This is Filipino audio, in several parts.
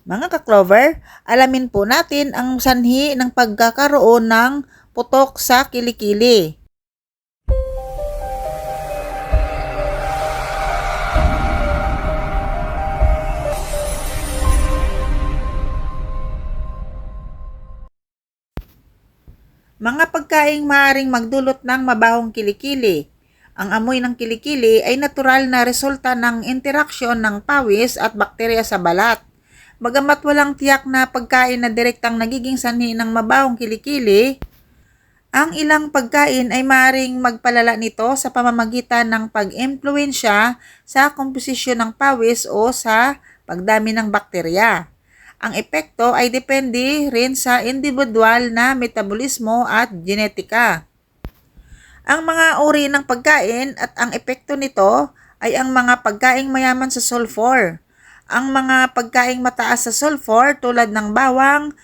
Mga ka-Clover, alamin po natin ang sanhi ng pagkakaroon ng putok sa kilikili. Mga pagkaing maaaring magdulot ng mabahong kilikili. Ang amoy ng kilikili ay natural na resulta ng interaksyon ng pawis at bakterya sa balat. Bagamat walang tiyak na pagkain na direktang nagiging sanhi ng mabahong kilikili, ang ilang pagkain ay maaaring magpalala nito sa pamamagitan ng pag-impluwensya sa komposisyon ng pawis o sa pagdami ng bakterya. Ang epekto ay depende rin sa individual na metabolismo at genetika. Ang mga uri ng pagkain at ang epekto nito ay ang mga pagkaing mayaman sa sulfur. Ang mga pagkaing mataas sa sulfur tulad ng bawang,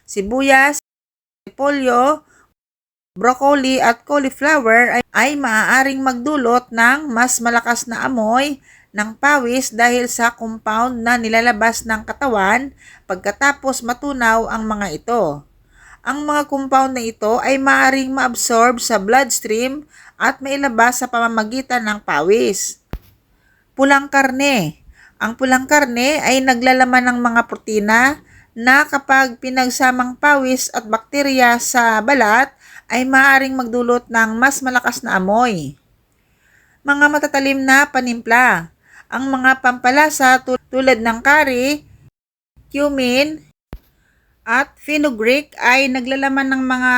sibuyas, repolyo, broccoli at cauliflower ay maaaring magdulot ng mas malakas na amoy ng pawis dahil sa compound na nilalabas ng katawan pagkatapos matunaw ang mga ito. Ang mga compound na ito ay maaaring maabsorb sa bloodstream at mailabas sa pamamagitan ng pawis. Pulang karne. Ang pulang karne ay naglalaman ng mga protina na kapag pinagsamang pawis at bakterya sa balat ay maaaring magdulot ng mas malakas na amoy. Mga matatalim na panimpla. Ang mga pampalasa tulad ng curry, cumin, at fenugreek ay naglalaman ng mga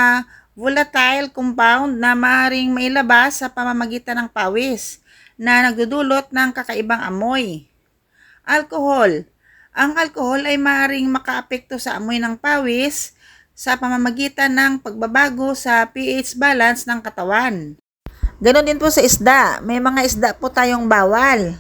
volatile compound na maaaring mailabas sa pamamagitan ng pawis na nagdudulot ng kakaibang amoy. Alcohol. Ang alcohol ay maaaring makaapekto sa amoy ng pawis sa pamamagitan ng pagbabago sa pH balance ng katawan. Ganon din po sa isda. May mga isda po tayong bawal.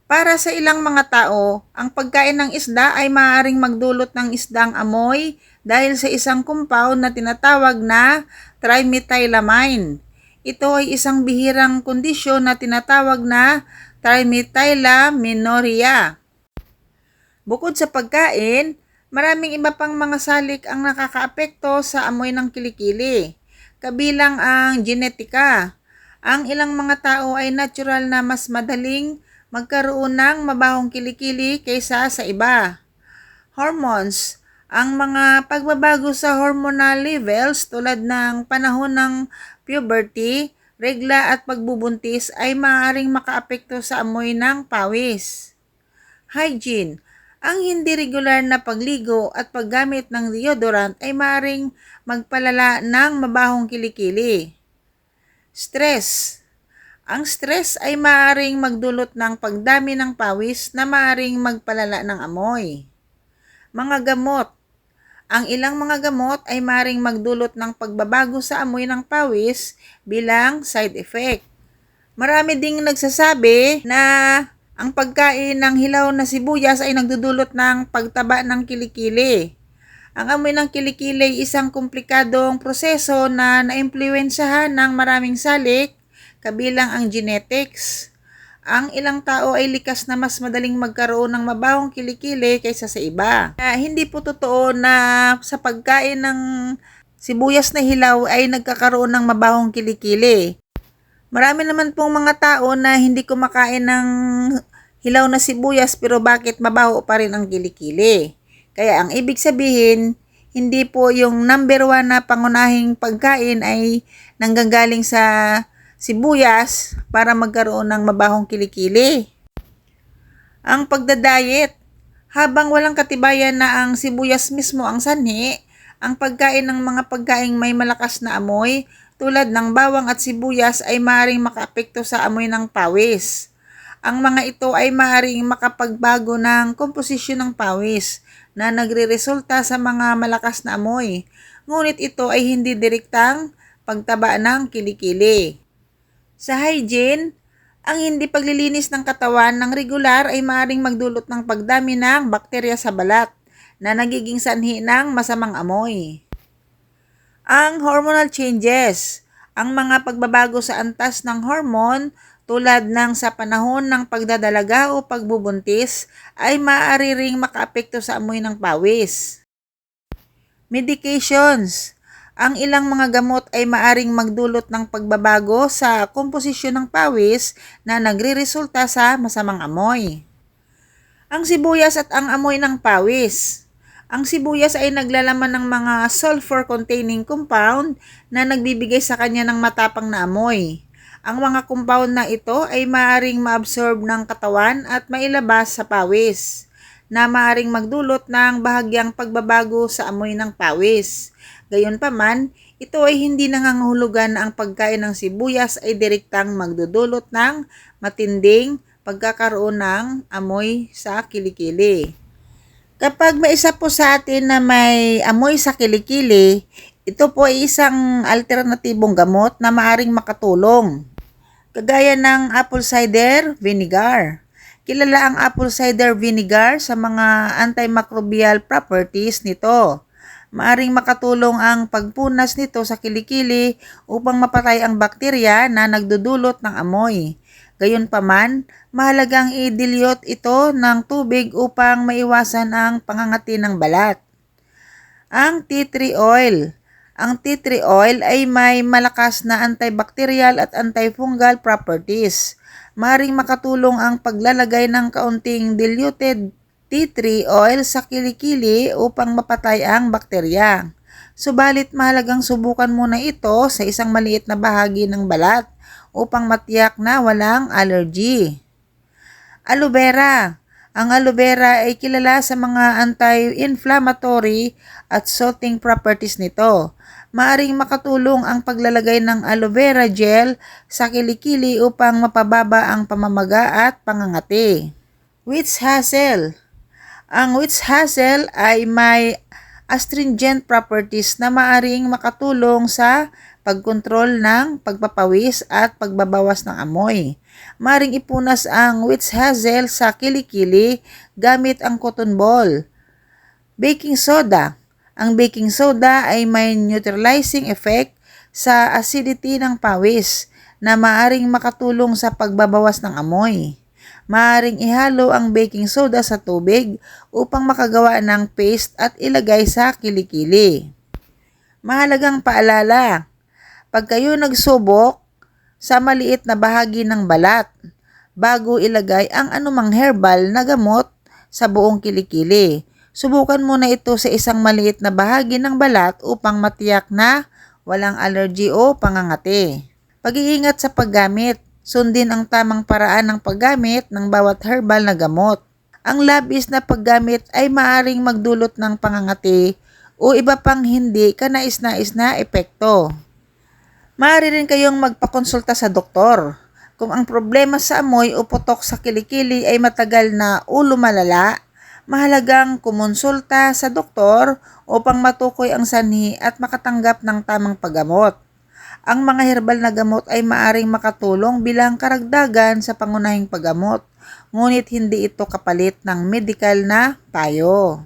Para sa ilang mga tao, ang pagkain ng isda ay maaaring magdulot ng isdang amoy dahil sa isang compound na tinatawag na trimethylamine. Ito ay isang bihirang kondisyon na tinatawag na trimethylaminuria. Bukod sa pagkain, maraming iba pang mga salik ang nakakaapekto sa amoy ng kilikili, kabilang ang genetika. Ang ilang mga tao ay natural na mas madaling magkaroon ng mabahong kilikili kaysa sa iba. Hormones. Ang mga pagbabago sa hormonal levels tulad ng panahon ng puberty, regla at pagbubuntis ay maaaring makaapekto sa amoy ng pawis. Hygiene. Ang hindi regular na pagligo at paggamit ng deodorant ay maaaring magpalala ng mabahong kilikili. Stress. Ang stress ay maaaring magdulot ng pagdami ng pawis na maaaring magpalala ng amoy. Mga gamot. Ang ilang mga gamot ay maaaring magdulot ng pagbabago sa amoy ng pawis bilang side effect. Marami ding nagsasabi na ang pagkain ng hilaw na sibuyas ay nagdudulot ng pagtaba ng kilikili. Ang amoy ng kilikili ay isang komplikadong proseso na naimpluwensyahan ng maraming salik, kabilang ang genetics. Ang ilang tao ay likas na mas madaling magkaroon ng mabahong kilikili kaysa sa iba. Hindi po totoo na sa pagkain ng sibuyas na hilaw ay nagkakaroon ng mabahong kilikili. Marami naman pong mga tao na hindi kumakain ng hilaw na sibuyas pero bakit mabaho pa rin ang kilikili. Kaya ang ibig sabihin, hindi po yung number 1 na pangunahing pagkain ay nanggagaling sa sibuyas para magkaroon ng mabahong kilikili. Ang pagdadayet. Habang walang katibayan na ang sibuyas mismo ang sanhi, ang pagkain ng mga pagkaing may malakas na amoy tulad ng bawang at sibuyas ay maaaring makaapekto sa amoy ng pawis. Ang mga ito ay maaaring makapagbago ng komposisyon ng pawis na nagreresulta sa mga malakas na amoy. Ngunit ito ay hindi direktang pagtaba ng kilikili. Sa hygiene, ang hindi paglilinis ng katawan ng regular ay maaaring magdulot ng pagdami ng bakterya sa balat na nagiging sanhi ng masamang amoy. Ang hormonal changes. Ang mga pagbabago sa antas ng hormone tulad ng sa panahon ng pagdadalaga o pagbubuntis ay maaari ring makaapekto sa amoy ng pawis. Medications. Ang ilang mga gamot ay maaring magdulot ng pagbabago sa komposisyon ng pawis na nagreresulta sa masamang amoy. Ang sibuyas at ang amoy ng pawis. Ang sibuyas ay naglalaman ng mga sulfur-containing compound na nagbibigay sa kanya ng matapang na amoy. Ang mga compound na ito ay maaaring maabsorb ng katawan at mailabas sa pawis, na maaaring magdulot ng bahagyang pagbabago sa amoy ng pawis. Gayunpaman, ito ay hindi nangangahulugan na ang pagkain ng sibuyas ay direktang magdudulot ng matinding pagkakaroon ng amoy sa kilikili. Kapag may isa po sa atin na may amoy sa kilikili, ito po ay isang alternatibong gamot na maaring makatulong, kagaya ng apple cider vinegar. Kilala ang apple cider vinegar sa mga antimicrobial properties nito. Maaring makatulong ang pagpunas nito sa kilikili upang mapatay ang bakterya na nagdudulot ng amoy. Gayunpaman, mahalagang i-dilute ito ng tubig upang maiwasan ang pangangati ng balat. Ang tea tree oil. Ang tea tree oil ay may malakas na antibacterial at antifungal properties. Maaring makatulong ang paglalagay ng kaunting diluted tea tree oil sa kilikili upang mapatay ang bakterya. Subalit mahalagang subukan muna ito sa isang maliit na bahagi ng balat upang matiyak na walang allergy. Aloe vera. Ang aloe vera ay kilala sa mga anti-inflammatory at soothing properties nito. Maaring makatulong ang paglalagay ng aloe vera gel sa kilikili upang mapababa ang pamamaga at pangangati. Witch hazel. Ang witch hazel ay may astringent properties na maaring makatulong sa pagkontrol ng pagpapawis at pagbabawas ng amoy. Maaring ipunas ang witch hazel sa kilikili gamit ang cotton ball. Baking soda. Ang baking soda ay may neutralizing effect sa acidity ng pawis na maaring makatulong sa pagbabawas ng amoy. Maaring ihalo ang baking soda sa tubig upang makagawa ng paste at ilagay sa kilikili. Mahalagang paalala, pag kayo nagsubok sa maliit na bahagi ng balat, bago ilagay ang anumang herbal na gamot sa buong kilikili, subukan muna ito sa isang maliit na bahagi ng balat upang matiyak na walang allergy o pangangati. Pag-iingat sa paggamit. Sundin ang tamang paraan ng paggamit ng bawat herbal na gamot. Ang labis na paggamit ay maaaring magdulot ng pangangati o iba pang hindi kanais-nais na epekto. Maaari rin kayong magpakonsulta sa doktor. Kung ang problema sa amoy o putok sa kilikili ay matagal na o lumalala, mahalagang kumonsulta sa doktor upang matukoy ang sanhi at makatanggap ng tamang paggamot. Ang mga herbal na gamot ay maaring makatulong bilang karagdagan sa pangunahing paggamot, ngunit hindi ito kapalit ng medikal na payo.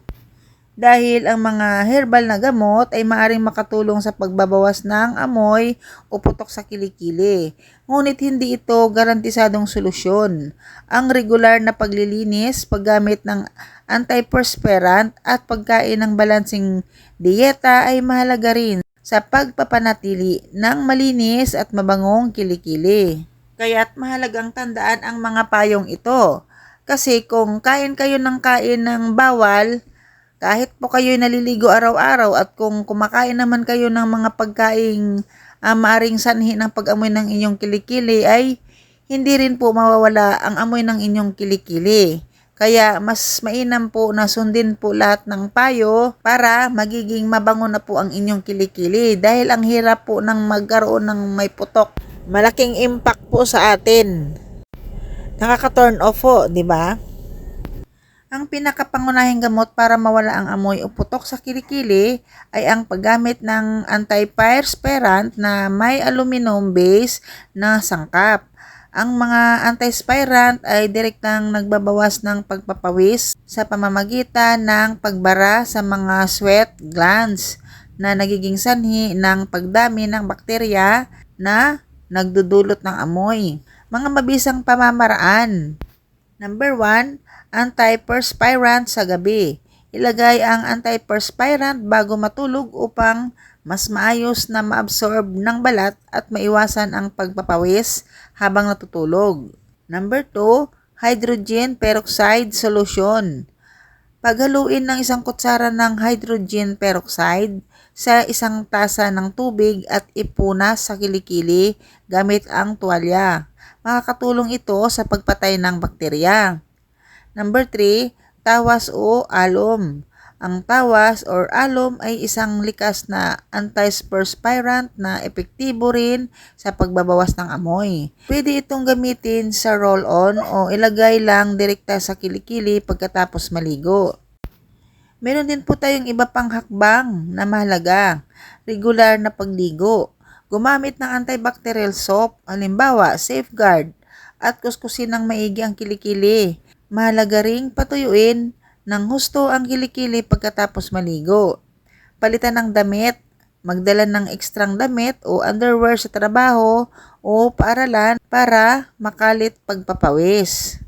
Dahil ang mga herbal na gamot ay maaring makatulong sa pagbabawas ng amoy o putok sa kilikili, ngunit hindi ito garantisadong solusyon. Ang regular na paglilinis, paggamit ng antiperspirant at pagkain ng balansing dieta ay mahalaga rin sa pagpapanatili ng malinis at mabangong kilikili. Kaya't mahalagang tandaan ang mga payong ito. Kasi kung kain kayo ng bawal, kahit po kayo naliligo araw-araw at kung kumakain naman kayo ng mga pagkaing maaring sanhi ng pag-amoy ng inyong kilikili, ay hindi rin po mawawala ang amoy ng inyong kilikili. Kaya mas mainam po na sundin po lahat ng payo para magiging mabango na po ang inyong kilikili, dahil ang hirap po ng magkaroon ng may putok. Malaking impact po sa atin. Nakaka-turn off po, di ba? Ang pinakapangunahing gamot para mawala ang amoy o putok sa kilikili ay ang paggamit ng antiperspirant na may aluminum base na sangkap. Ang mga antiperspirant ay direktang nagbabawas ng pagpapawis sa pamamagitan ng pagbara sa mga sweat glands na nagiging sanhi ng pagdami ng bakterya na nagdudulot ng amoy. Mga mabisang pamamaraan. Number 1, antiperspirant sa gabi. Ilagay ang antiperspirant bago matulog upang mas maayos na maabsorb ng balat at maiwasan ang pagpapawis habang natutulog. Number 2, hydrogen peroxide solution. Paghaluin ng 1 kutsara ng hydrogen peroxide sa 1 tasa ng tubig at ipuna sa kilikili gamit ang tuwalya. Makakatulong ito sa pagpatay ng bakterya. Number 3, tawas o alum. Ang tawas or alum ay isang likas na antiperspirant na epektibo rin sa pagbabawas ng amoy. Pwede itong gamitin sa roll-on o ilagay lang direkta sa kilikili pagkatapos maligo. Meron din po tayong iba pang hakbang na mahalaga. Regular na pagligo. Gumamit ng antibacterial soap, halimbawa Safeguard, at kuskusin ng maigi ang kilikili. Mahalaga ring patuyuin ng husto ang kilikili pagkatapos maligo. Palitan ng damit, magdala ng ekstrang damit o underwear sa trabaho o paaralan para makalit pagpapawis.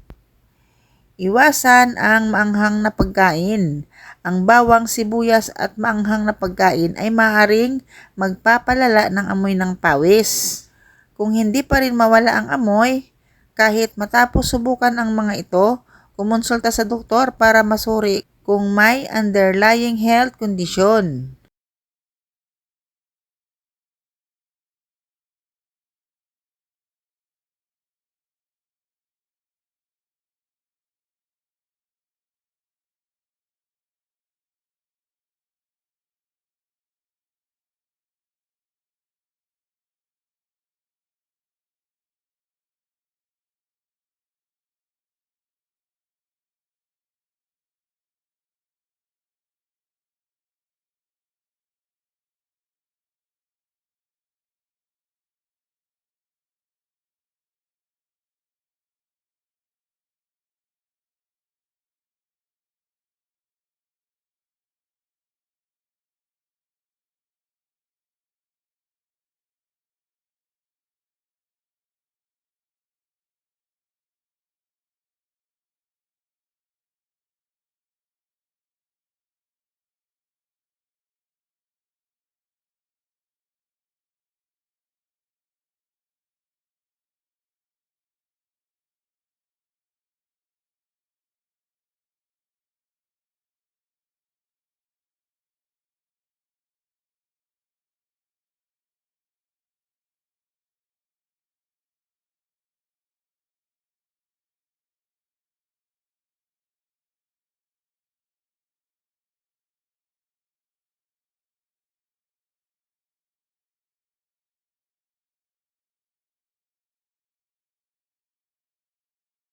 Iwasan ang maanghang na pagkain. Ang bawang, sibuyas at maanghang na pagkain ay maaaring magpapalala ng amoy ng pawis. Kung hindi pa rin mawala ang amoy, kahit matapos subukan ang mga ito, kumonsulta sa doktor para masuri kung may underlying health condition.